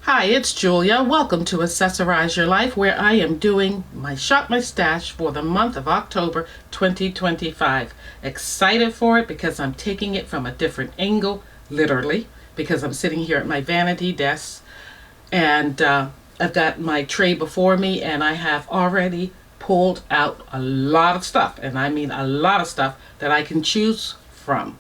Hi, it's Julia. Welcome to Accessorize Your Life, where I am doing my Shop My Stash for the month of October 2025. Excited for it because I'm taking it from a different angle, literally, because I'm sitting here at my vanity desk and I've got my tray before me and I have already pulled out a lot of stuff, and I mean a lot of stuff that I can choose from.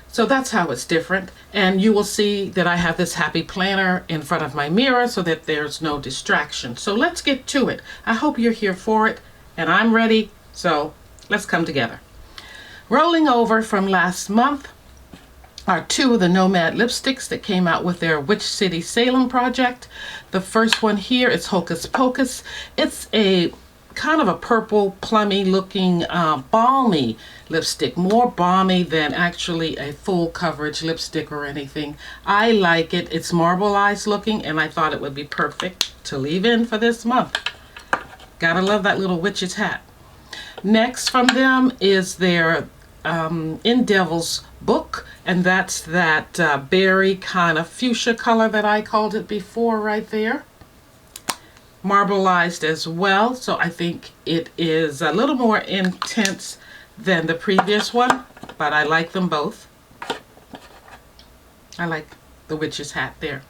So that's how it's different. And you will see that I have this happy planner in front of my mirror so that there's no distraction. So let's get to it. I hope you're here for it and I'm ready. So let's come together. Rolling over from last month are two of the Nomad lipsticks that came out with their Witch City Salem project. The first one here is Hocus Pocus. It's a kind of a purple plummy looking balmy lipstick, more balmy than actually a full coverage lipstick or anything. I like it. It's marbleized looking and I thought it would be perfect to leave in for this month. Gotta love that little witch's hat. Next from them is their In Devil's Book, and that's that berry kind of fuchsia color that I called it before right there. Marbleized as well, so I think it is a little more intense than the previous one, but I like them both. I like the witch's hat there.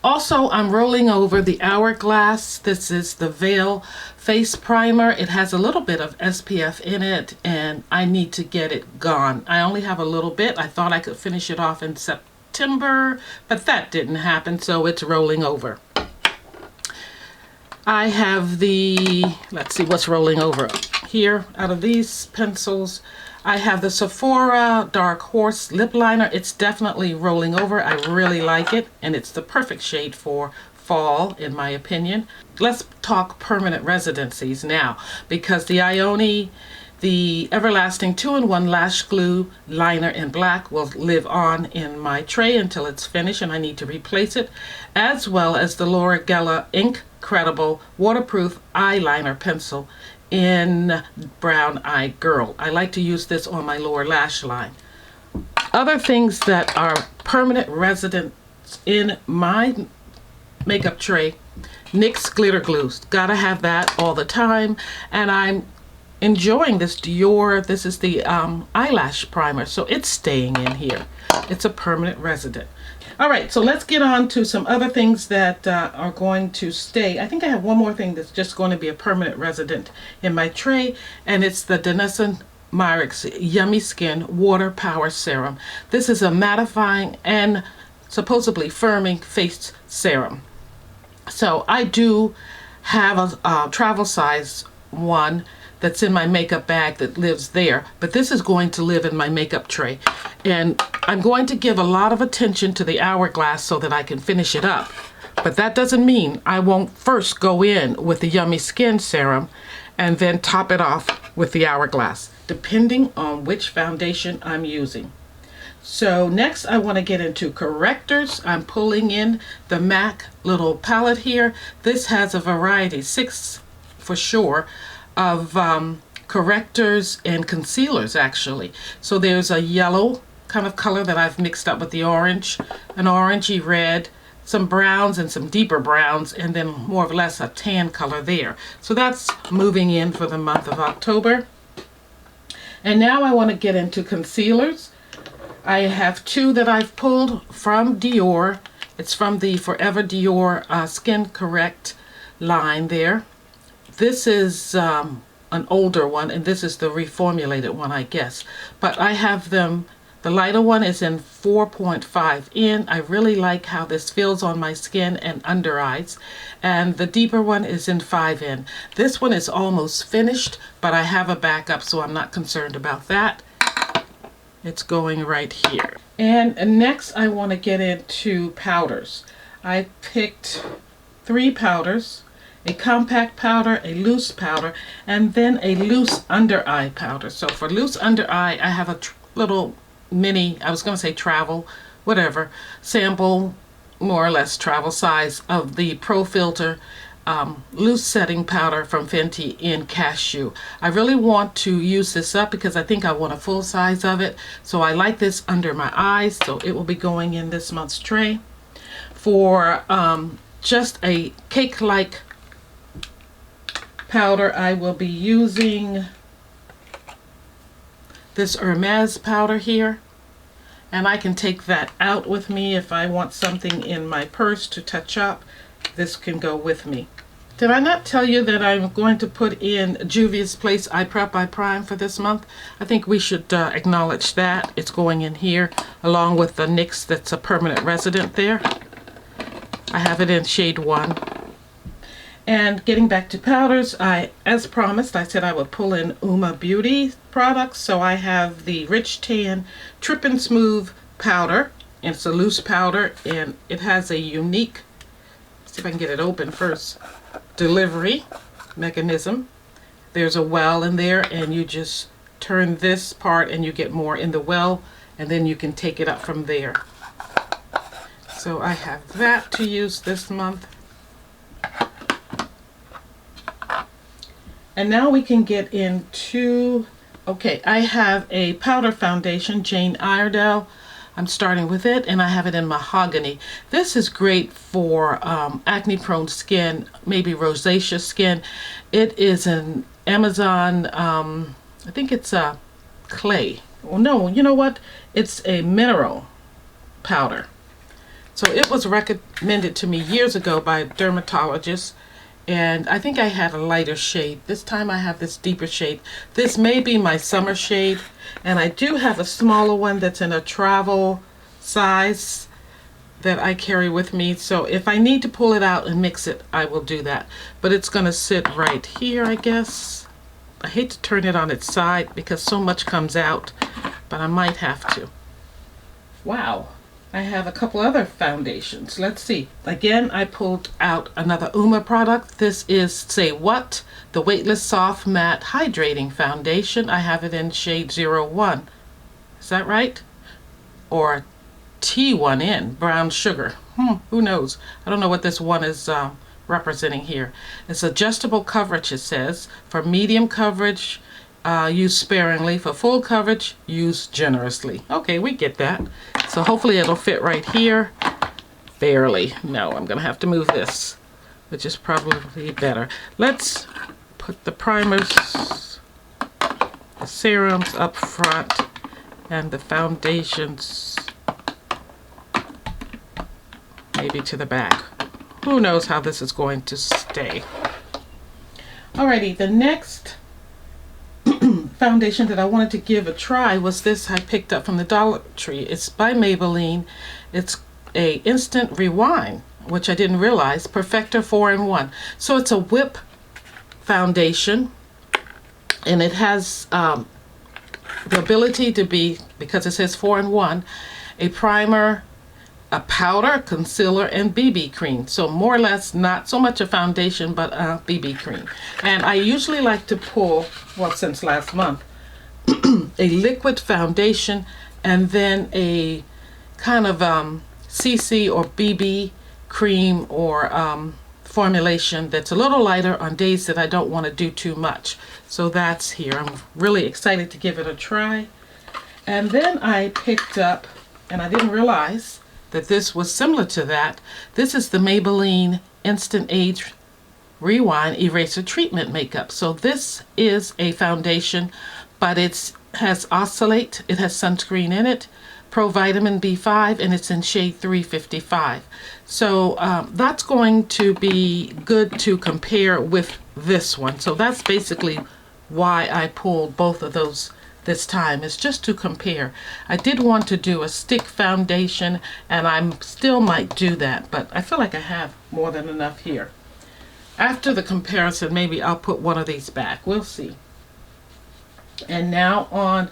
Also, I'm rolling over the Hourglass. This is the Veil Face Primer. It has a little bit of SPF in it and I need to get it gone. I only have a little bit. I thought I could finish it off in September, but that didn't happen, so it's rolling over. I have the, let's see what's rolling over here. Out of these pencils, I have the Sephora Dark Horse Lip Liner. It's definitely rolling over. I really like it, and it's the perfect shade for fall, in my opinion. Let's talk permanent residencies now, because the Ioni, the Everlasting 2-in-1 Lash Glue Liner in black will live on in my tray until it's finished and I need to replace it, as well as the Laura Geller Incredible Waterproof Eyeliner Pencil in Brown Eye Girl. I like to use this on my lower lash line. Other things that are permanent residents in my makeup tray, NYX Glitter Glues. Gotta have that all the time, and I'm enjoying this Dior. This is the eyelash primer, so it's staying in here. It's a permanent resident. All right, so let's get on to some other things that are going to stay. I think I have one more thing that's just going to be a permanent resident in my tray, and it's the Danessa Myricks Yummy Skin Water Power Serum. This is a mattifying and supposedly firming face serum. So I do have a travel size one that's in my makeup bag that lives there, but this is going to live in my makeup tray, and I'm going to give a lot of attention to the Hourglass so that I can finish it up. But that doesn't mean I won't first go in with the Yummy Skin Serum and then top it off with the Hourglass, depending on which foundation I'm using. So next I want to get into correctors. I'm pulling in the MAC little palette here. This has a variety, 6 for sure, of correctors and concealers actually. So there's a yellow kind of color that I've mixed up with the orange, an orangey red, some browns and some deeper browns, and then more or less a tan color there. So that's moving in for the month of October. And now I want to get into concealers. I have two that I've pulled from Dior. It's from the Forever Dior Skin Correct line there. This is an older one, and this is the reformulated one, I guess. But I have them, the lighter one is in 4.5N. I really like how this feels on my skin and under eyes. And the deeper one is in 5N. This one is almost finished, but I have a backup, so I'm not concerned about that. It's going right here. And next I want to get into powders. I picked 3 powders. A compact powder, a loose powder, and then a loose under eye powder. So for loose under eye, I have a little mini, I was going to say travel, whatever, sample, more or less travel size of the Pro Filter loose setting powder from Fenty in Cashew. I really want to use this up because I think I want a full size of it. So I like this under my eyes, so it will be going in this month's tray. For just a cake-like powder, I will be using this Hermes powder here. And I can take that out with me if I want something in my purse to touch up. This can go with me. Did I not tell you that I'm going to put in Juvia's Place I Prep I Prime for this month? I think we should acknowledge that. It's going in here along with the NYX that's a permanent resident there. I have it in shade 1. And getting back to powders, as promised, I said I would pull in Uma Beauty products. So I have the Rich Tan Trip and Smooth powder. And it's a loose powder, and it has a unique, let's see if I can get it open first, delivery mechanism. There's a well in there, and you just turn this part and you get more in the well, and then you can take it up from there. So I have that to use this month. And now we can get into, okay, I have a powder foundation, Jane Iredale. I'm starting with it, and I have it in Mahogany. This is great for acne-prone skin, maybe rosacea skin. It is an Amazon, I think it's a clay. Well, no, you know what? It's a mineral powder. So it was recommended to me years ago by a dermatologist. And I think I had a lighter shade. This time I have this deeper shade. This may be my summer shade. And I do have a smaller one that's in a travel size that I carry with me. So if I need to pull it out and mix it, I will do that. But it's going to sit right here, I guess. I hate to turn it on its side because so much comes out. But I might have to. Wow. I have a couple other foundations. Let's see. Again, I pulled out another Uma product. This is Say What, the Weightless Soft Matte Hydrating Foundation. I have it in shade 01. Is that right? Or T1N, brown sugar. Who knows? I don't know what this one is representing here. It's adjustable coverage, it says. For medium coverage, use sparingly. For full coverage, use generously. Okay, we get that. So hopefully it'll fit right here. Barely. No, I'm going to have to move this, which is probably better. Let's put the primers, the serums up front, and the foundations maybe to the back. Who knows how this is going to stay. Alrighty, the next foundation that I wanted to give a try was this I picked up from the Dollar Tree. It's by Maybelline. It's a instant rewind, which I didn't realize, Perfector 4-in-1. So it's a whip foundation, and it has the ability to be, because it says 4-in-1, a primer, a powder, concealer, and BB cream. So more or less not so much a foundation, but a BB cream. And I usually like to pull, well, since last month, a liquid foundation and then a kind of CC or BB cream or formulation that's a little lighter on days that I don't want to do too much. So that's here. I'm really excited to give it a try. And then I picked up, and I didn't realize that this was similar to that. This is the Maybelline Instant Age Rewind Eraser Treatment Makeup. So this is a foundation, but it has Oscillate, it has sunscreen in it, Pro Vitamin B5, and it's in shade 355. So that's going to be good to compare with this one. So that's basically why I pulled both of those this time, is just to compare. I did want to do a stick foundation, and I still might do that, but I feel like I have more than enough here. After the comparison, maybe I'll put one of these back. We'll see. And now on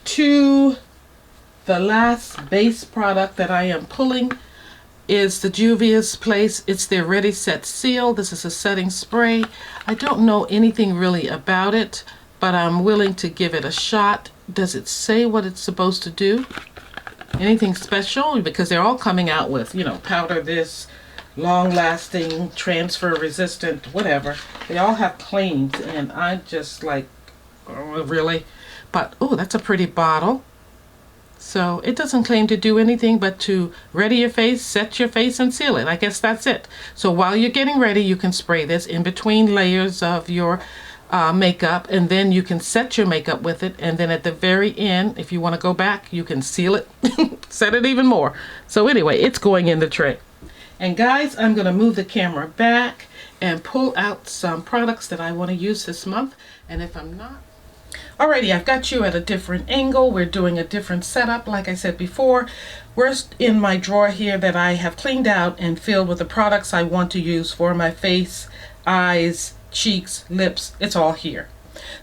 to the last base product that I am pulling is the Juvia's Place. It's their Ready Set Seal. This is a setting spray. I don't know anything really about it, but I'm willing to give it a shot. Does it say what it's supposed to do? Anything special? Because they're all coming out with, you know, powder this, long-lasting, transfer-resistant, whatever. They all have claims, and I'm just like, oh, really? But, oh, that's a pretty bottle. So it doesn't claim to do anything but to ready your face, set your face, and seal it. I guess that's it. So while you're getting ready, you can spray this in between layers of your makeup, and then you can set your makeup with it, and then at the very end, if you want to go back, you can seal it, set it even more. So anyway, it's going in the tray. And guys, I'm going to move the camera back and pull out some products that I want to use this month. And if I'm not, alrighty, I've got you at a different angle. We're doing a different setup. Like I said before, we're in my drawer here that I have cleaned out and filled with the products I want to use for my face, eyes, cheeks, lips. It's all here.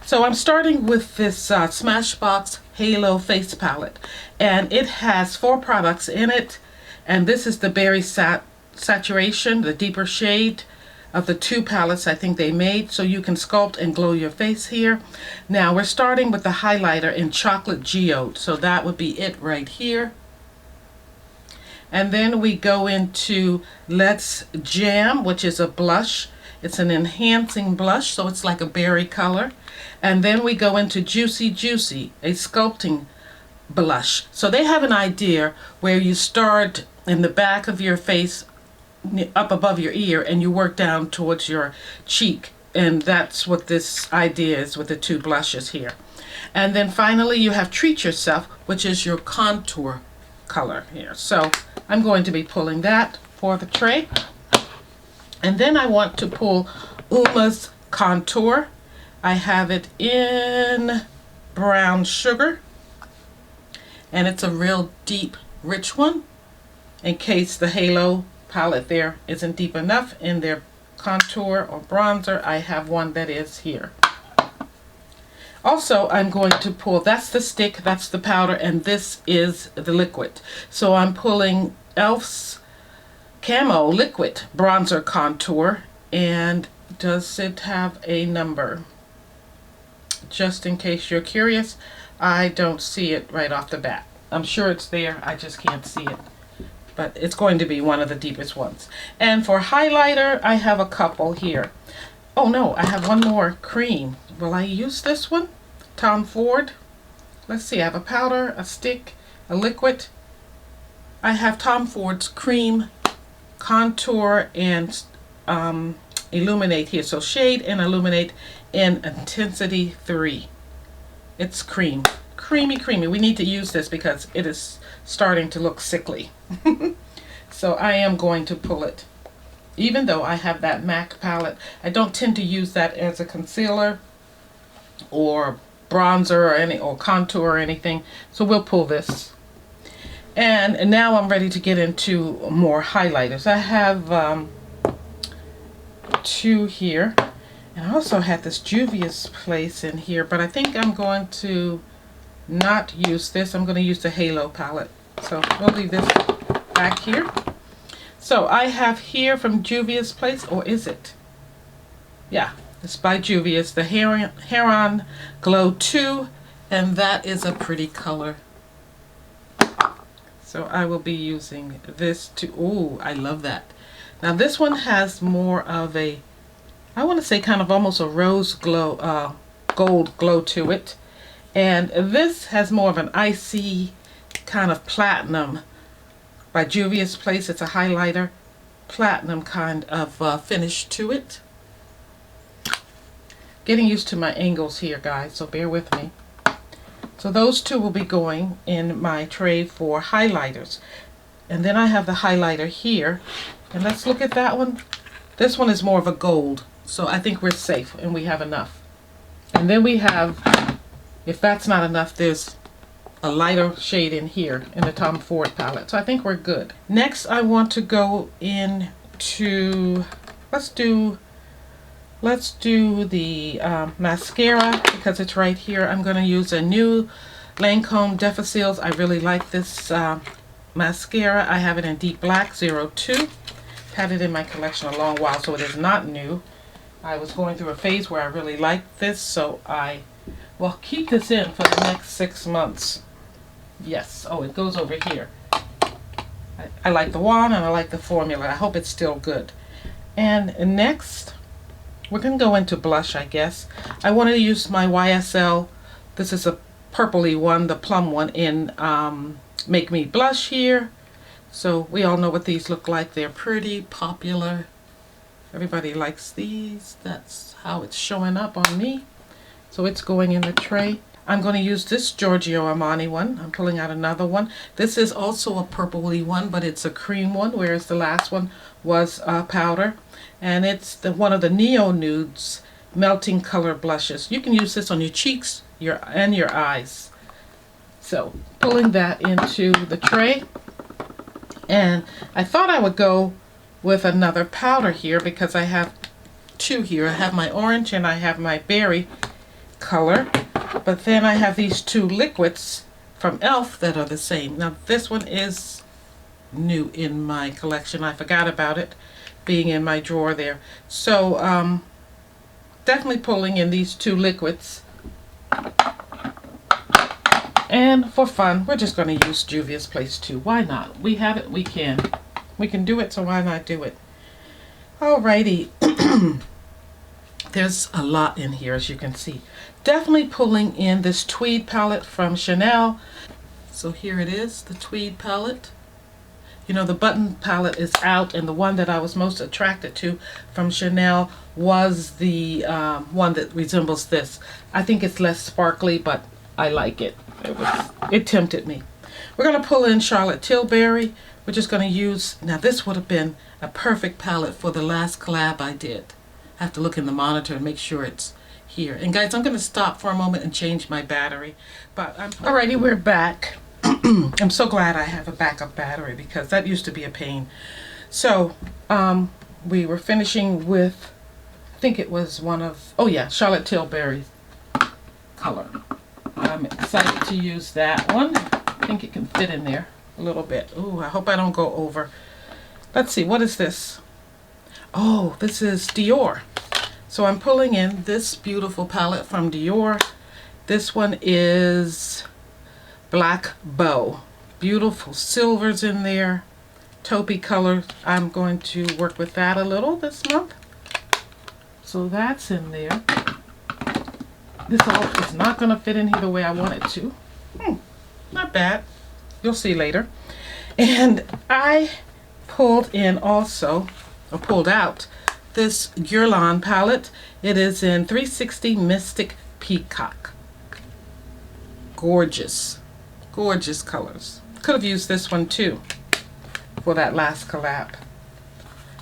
So I'm starting with this Smashbox Halo Face Palette, and it has 4 products in it, and this is the Berry Saturation, the deeper shade of the 2 palettes I think they made, so you can sculpt and glow your face here. Now we're starting with the highlighter in Chocolate Geode, so that would be it right here. And then we go into Let's Jam, which is a blush. It's an enhancing blush, so it's like a berry color. And then we go into Juicy Juicy, a sculpting blush. So they have an idea where you start in the back of your face up above your ear and you work down towards your cheek, and that's what this idea is with the 2 blushes here. And then finally you have Treat Yourself, which is your contour color here. So I'm going to be pulling that for the tray. And then I want to pull Uma's Contour. I have it in Brown Sugar, and it's a real deep, rich one, in case the Halo palette there isn't deep enough in their contour or bronzer. I have one that is here. Also, I'm going to pull, that's the stick, that's the powder, and this is the liquid. So I'm pulling e.l.f.'s Camo Liquid Bronzer Contour, and does it have a number? Just in case you're curious, I don't see it right off the bat. I'm sure it's there, I just can't see it. But it's going to be one of the deepest ones. And for highlighter, I have a couple here. Oh no, I have one more cream. Will I use this one? Tom Ford. Let's see, I have a powder, a stick, a liquid. I have Tom Ford's Cream Contour and Illuminate here. So Shade and Illuminate in Intensity 3. It's cream. Creamy, creamy. We need to use this because it is starting to look sickly. So I am going to pull it. Even though I have that MAC palette, I don't tend to use that as a concealer or bronzer or contour or anything. So we'll pull this. And now I'm ready to get into more highlighters. I have 2 here. And I also had this Juvia's Place in here, but I think I'm going to not use this. I'm going to use the Halo palette. So we'll leave this back here. So I have here from Juvia's Place, or is it? Yeah, it's by Juvia's, the Heron Glow 2, and that is a pretty color. So I will be using this to, ooh, I love that. Now this one has more of a, I want to say kind of almost a rose glow, gold glow to it. And this has more of an icy kind of platinum by Juvia's Place. It's a highlighter, platinum kind of finish to it. Getting used to my angles here, guys, so bear with me. So those 2 will be going in my tray for highlighters. And then I have the highlighter here. And let's look at that one. This one is more of a gold, so I think we're safe and we have enough. And then we have, if that's not enough, there's a lighter shade in here in the Tom Ford palette. So I think we're good. Next, I want to go into, let's do the mascara because it's right here. I'm going to use a new Lancome Defacils. I really like this mascara. I have it in Deep Black 02. Had it in my collection a long while, so it is not new. I was going through a phase where I really liked this, so I will keep this in for the next 6 months. Yes. Oh, it goes over here. I like the wand and I like the formula. I hope it's still good. And next, we're going to go into blush, I guess. I want to use my YSL. This is a purpley one, the plum one in Make Me Blush here. So we all know what these look like. They're pretty popular. Everybody likes these. That's how it's showing up on me. So it's going in the tray. I'm going to use this Giorgio Armani one. I'm pulling out another one. This is also a purpley one, but it's a cream one, whereas the last one was powder. And it's one of the Neo Nudes Melting Color Blushes. You can use this on your cheeks and your eyes. So pulling that into the tray. And I thought I would go with another powder here because I have two here. I have my orange and I have my berry color. But then I have these two liquids from e.l.f. that are the same. Now this one is new in my collection. I forgot about it being in my drawer there. So definitely pulling in these two liquids. And for fun, we're just going to use Juvia's Place 2. Why not? We have it, we can. We can do it, so why not do it? Alrighty. There's a lot in here, as you can see. Definitely pulling in this tweed palette from Chanel. So here it is, the tweed palette. You know, the button palette is out, and the one that I was most attracted to from Chanel was the one that resembles this. I think it's less sparkly, but I like it. It tempted me. We're going to pull in Charlotte Tilbury. We're just going to use, now this would have been a perfect palette for the last collab I did. I have to look in the monitor and make sure it's here. And guys, I'm going to stop for a moment and change my battery. But alrighty, we're back. I'm so glad I have a backup battery because that used to be a pain. So we were finishing with, I think it was one of, oh yeah, Charlotte Tilbury's color. I'm excited to use that one. I think it can fit in there a little bit. Ooh, I hope I don't go over. Let's see, what is this? Oh, this is Dior. So I'm pulling in this beautiful palette from Dior. This one is Black Bow. Beautiful silvers in there. Taupey color. I'm going to work with that a little this month. So that's in there. This all is not going to fit in here the way I want it to. Not bad. You'll see later. And I pulled in also, or pulled out, this Guerlain palette. It is in 360 Mystic Peacock. Gorgeous. Gorgeous colors. Could have used this one too for that last collab.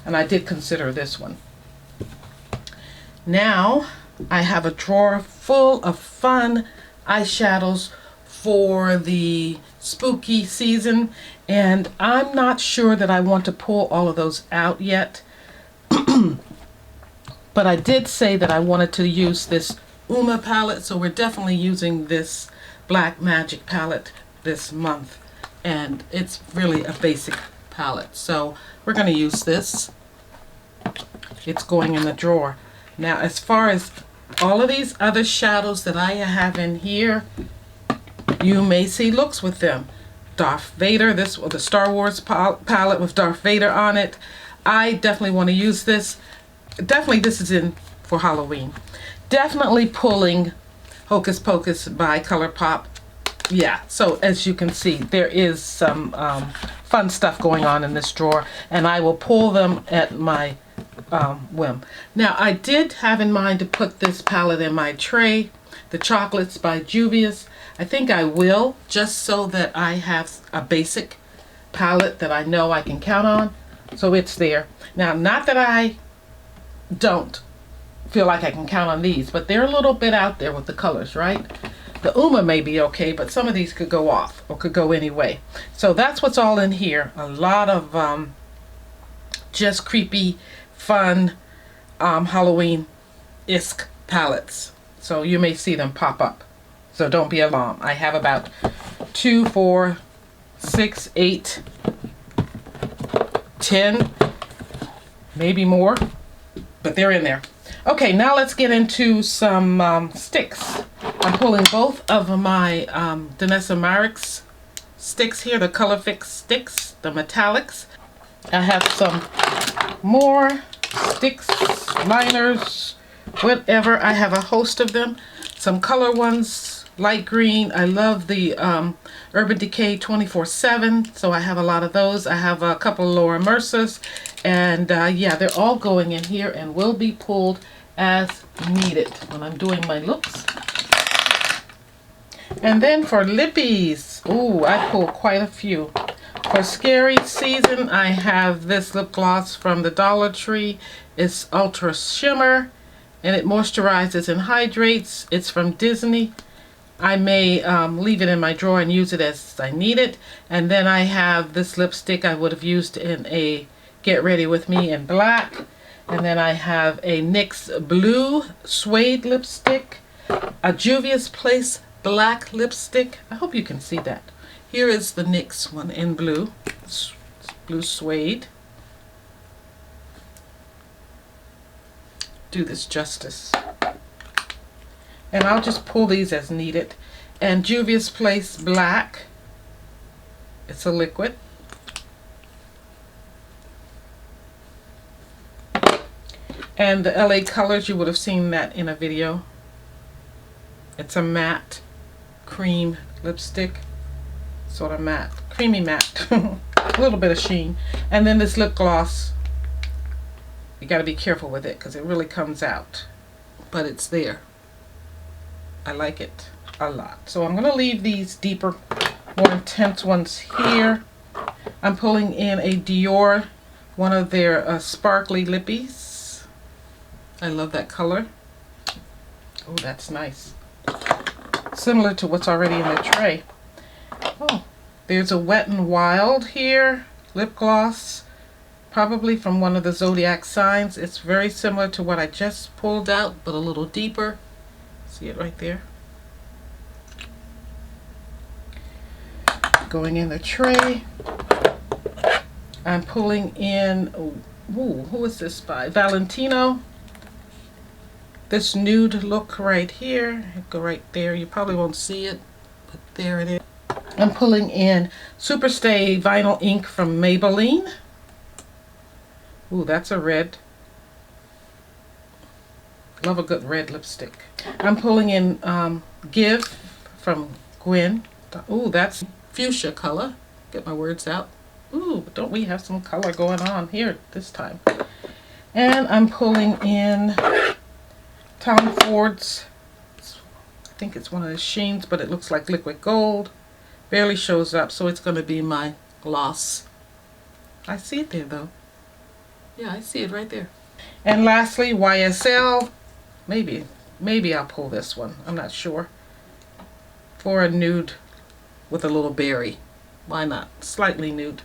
And I did consider this one. Now I have a drawer full of fun eyeshadows for the spooky season, and I'm not sure that I want to pull all of those out yet. But I did say that I wanted to use this Uma palette, so we're definitely using this Black Magic palette this month, and it's really a basic palette, so we're going to use this. It's going in the drawer. Now, as far as all of these other shadows that I have in here, you may see looks with them. Darth Vader, this was the Star Wars palette with Darth Vader on it. I definitely want to use this. Definitely this is in for Halloween. Definitely pulling Hocus Pocus by ColourPop. Yeah, so as you can see, there is some fun stuff going on in this drawer, and I will pull them at my whim. Now, I did have in mind to put this palette in my tray, the Chocolates by Juvia's. I think I will, just so that I have a basic palette that I know I can count on. So it's there. Now, not that I don't feel like I can count on these, but they're a little bit out there with the colors, right? The Uma may be okay, but some of these could go off or could go anyway. So that's what's all in here. A lot of just creepy, fun Halloween-esque palettes. So you may see them pop up. So don't be alarmed. I have about 2, 4, 6, 8, 10, maybe more, but they're in there. Okay, now let's get into some sticks. I'm pulling both of my Danessa Myricks sticks here, the Color Fix sticks, the metallics. I have some more sticks, liners, whatever. I have a host of them. Some color ones, light green. I love the Urban Decay 24/7, so I have a lot of those. I have a couple of Laura Mercers, and yeah, they're all going in here and will be pulled as needed when I'm doing my looks. And then for lippies, ooh, I pulled quite a few. For scary season, I have this lip gloss from the Dollar Tree. It's Ultra Shimmer, and it moisturizes and hydrates. It's from Disney. I may leave it in my drawer and use it as I need it. And then I have this lipstick I would have used in a Get Ready With Me in black. And then I have a NYX Blue Suede lipstick, a Juvia's Place black lipstick. I hope you can see that. Here is the NYX one in blue. It's blue suede. Do this justice. And I'll just pull these as needed. And Juvia's Place black. It's a liquid. And the LA Colors, you would have seen that in a video. It's a matte cream lipstick. Sort of matte, creamy matte. A little bit of sheen. And then this lip gloss. You got to be careful with it because it really comes out. But it's there. I like it a lot. So I'm going to leave these deeper, more intense ones here. I'm pulling in a Dior, one of their sparkly lippies. I love that color. Oh, that's nice. Similar to what's already in the tray. Oh, there's a Wet n Wild here, lip gloss, probably from one of the zodiac signs. It's very similar to what I just pulled out, but a little deeper. See it right there? Going in the tray. I'm pulling in, ooh, who is this by? Valentino. This nude look right here. Go right there. You probably won't see it, but there it is. I'm pulling in Superstay Vinyl Ink from Maybelline. Ooh, that's a red. Love a good red lipstick. I'm pulling in Give from Gwen. Ooh, that's fuchsia color. Get my words out. Ooh, but don't we have some color going on here this time. And I'm pulling in Tom Ford's, I think it's one of the sheens, but it looks like liquid gold. Barely shows up, so it's going to be my gloss. I see it there though. Yeah, I see it right there. And lastly, YSL. Maybe I'll pull this one. I'm not sure. For a nude with a little berry. Why not? Slightly nude.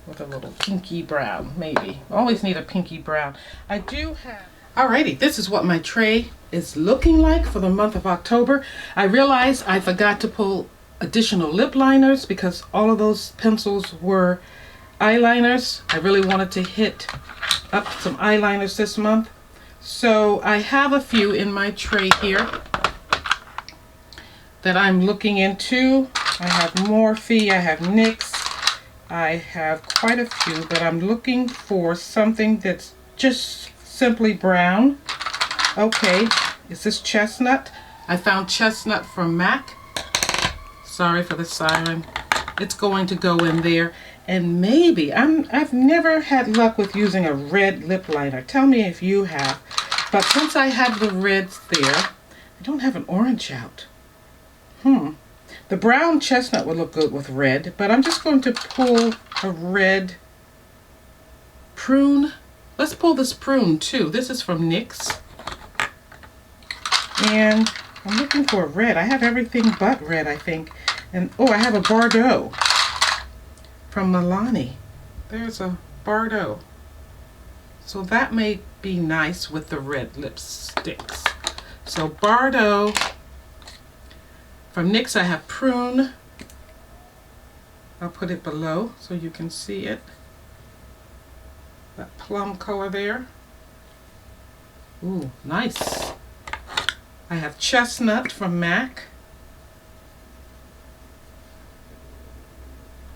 With a little pinky brown, maybe. Always need a pinky brown. I do have... Alrighty, this is what my tray is looking like for the month of October. I realized I forgot to pull additional lip liners because all of those pencils were eyeliners. I really wanted to hit up some eyeliners this month. So I have a few in my tray here that I'm looking into. I have Morphe, I have NYX, I have quite a few, but I'm looking for something that's just simply brown. Okay, is this Chestnut? I found Chestnut from MAC. Sorry for the siren. It's going to go in there. And maybe, I've never had luck with using a red lip liner. Tell me if you have. But since I have the reds there, I don't have an orange out. The brown Chestnut would look good with red, but I'm just going to pull a red Prune. Let's pull this Prune too. This is from NYX. And I'm looking for a red. I have everything but red, I think. And oh, I have a Bordeaux from Milani. There's a Bordeaux. So that may be nice with the red lipsticks. So Bordeaux. From NYX I have Prune. I'll put it below so you can see it. That plum color there. Ooh, nice. I have Chestnut from MAC.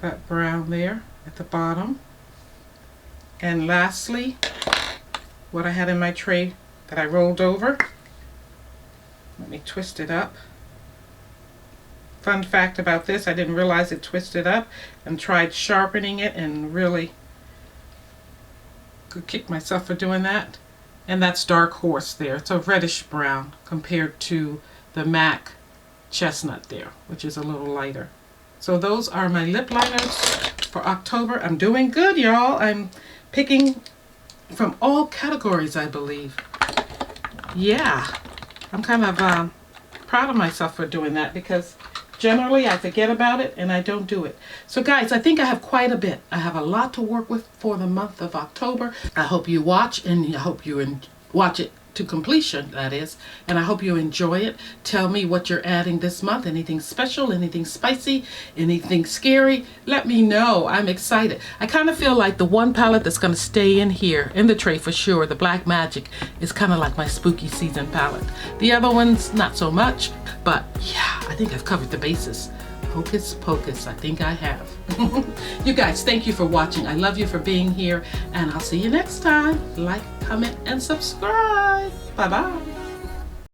That brown there at the bottom. And lastly, what I had in my tray that I rolled over. Let me twist it up. Fun fact about this, I didn't realize it twisted up, and tried sharpening it and really could kick myself for doing that. And that's Dark Horse there. It's a reddish brown compared to the MAC Chestnut there, which is a little lighter. So those are my lip liners for October. I'm doing good, y'all. I'm picking from all categories, I believe. Yeah, I'm kind of proud of myself for doing that, because generally I forget about it and I don't do it. So guys, I think I have quite a bit. I have a lot to work with for the month of October. I hope you watch, and I hope you watch it to completion, that is, and I hope you enjoy it. Tell me what you're adding this month. Anything special, anything spicy, anything scary, let me know. I'm excited. I kind of feel like the one palette that's going to stay in here in the tray for sure, the Black Magic, is kind of like my spooky season palette. The other ones not so much, but yeah, I think I've covered the bases. Hocus pocus, I think I have. You guys, thank you for watching. I love you for being here, and I'll see you next time. Like, comment, and subscribe. Bye-bye.